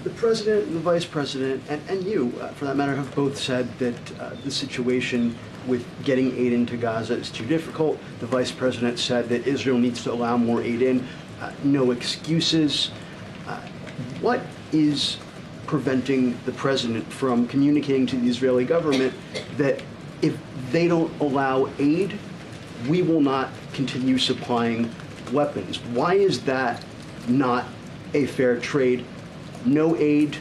The president and the vice president, and you, for that matter, have both said that the situation with getting aid into Gaza is too difficult. The vice president said that Israel needs to allow more aid in. No excuses. What is preventing the president from communicating to the Israeli government that if they don't allow aid, we will not continue supplying weapons? Why is that not a fair trade? No aid,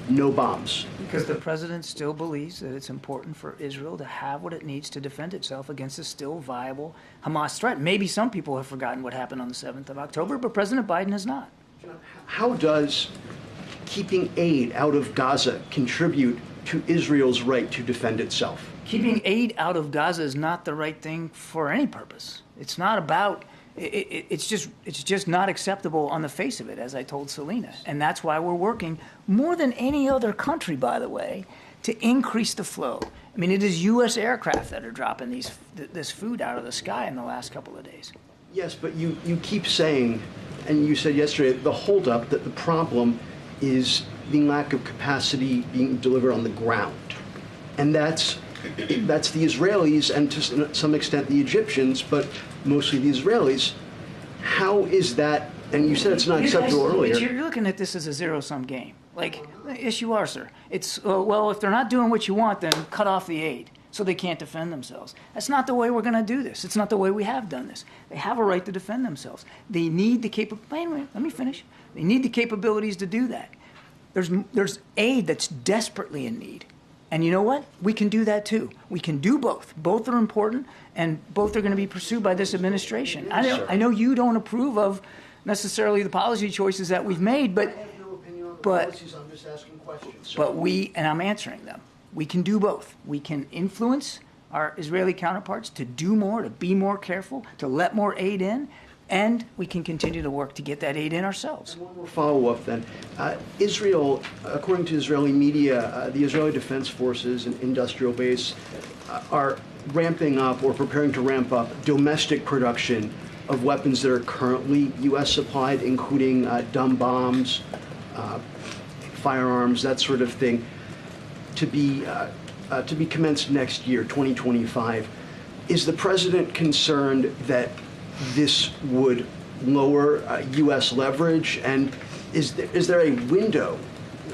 no bombs. Because the president still believes that it's important for Israel to have what it needs to defend itself against a still viable Hamas threat. Maybe some people have forgotten what happened on the 7th of October, but President Biden has not. How does keeping aid out of Gaza contribute to Israel's right to defend itself? Keeping aid out of Gaza is not the right thing for any purpose. It's not about... It's just not acceptable on the face of it, as I told Selena. And that's why we're working more than any other country, by the way, to increase the flow. I mean, it is U.S. aircraft that are dropping this food out of the sky in the last couple of days. Yes, but you keep saying, and you said yesterday, the holdup, that the problem is the lack of capacity being delivered on the ground. And that's the Israelis and to some extent the Egyptians, but mostly the Israelis. How is that? And you said it's not acceptable earlier. You're looking at this as a zero-sum game. Like, yes, you are, sir. It's, well, if they're not doing what you want, then cut off the aid so they can't defend themselves. That's not the way we're going to do this. It's not the way we have done this. They have a right to defend themselves. They need the capabilities. Let me finish. They need the capabilities to do that. There's aid that's desperately in need. And you know what? We can do that too. We can do both. Both are important, and both are going to be pursued by this administration. I know you don't approve of necessarily the policy choices that we've made, but I have no opinion on the policies. I'm just asking questions. But and I'm answering them. We can do both. We can influence our Israeli counterparts to do more, to be more careful, to let more aid in, and we can continue to work to get that aid in ourselves. One more follow-up then. Israel, according to Israeli media, the Israeli Defense Forces and industrial base are ramping up or preparing to ramp up domestic production of weapons that are currently U.S. supplied, including dumb bombs, firearms, that sort of thing, to be commenced next year, 2025. Is the president concerned that this would lower U.S. leverage? And is there a window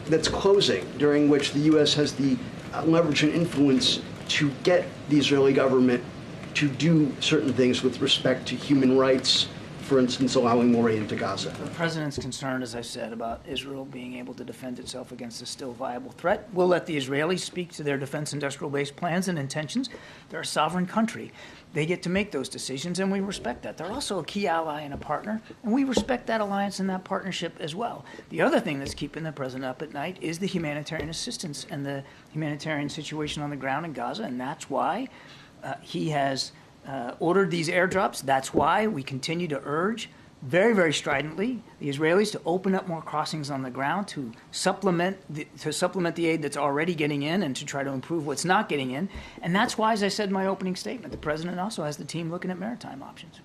that's closing during which the U.S. has the leverage and influence to get the Israeli government to do certain things with respect to human rights, for instance, allowing more aid into Gaza? The president's concerned, as I said, about Israel being able to defend itself against a still viable threat. We'll let the Israelis speak to their defense industrial base plans and intentions. They're a sovereign country. They get to make those decisions, and we respect that. They're also a key ally and a partner, and we respect that alliance and that partnership as well. The other thing that's keeping the president up at night is the humanitarian assistance and the humanitarian situation on the ground in Gaza, and that's why he has ordered these airdrops. That's why we continue to urge very, very stridently the Israelis to open up more crossings on the ground to supplement the aid that's already getting in and to try to improve what's not getting in. And that's why, as I said in my opening statement, the president also has the team looking at maritime options.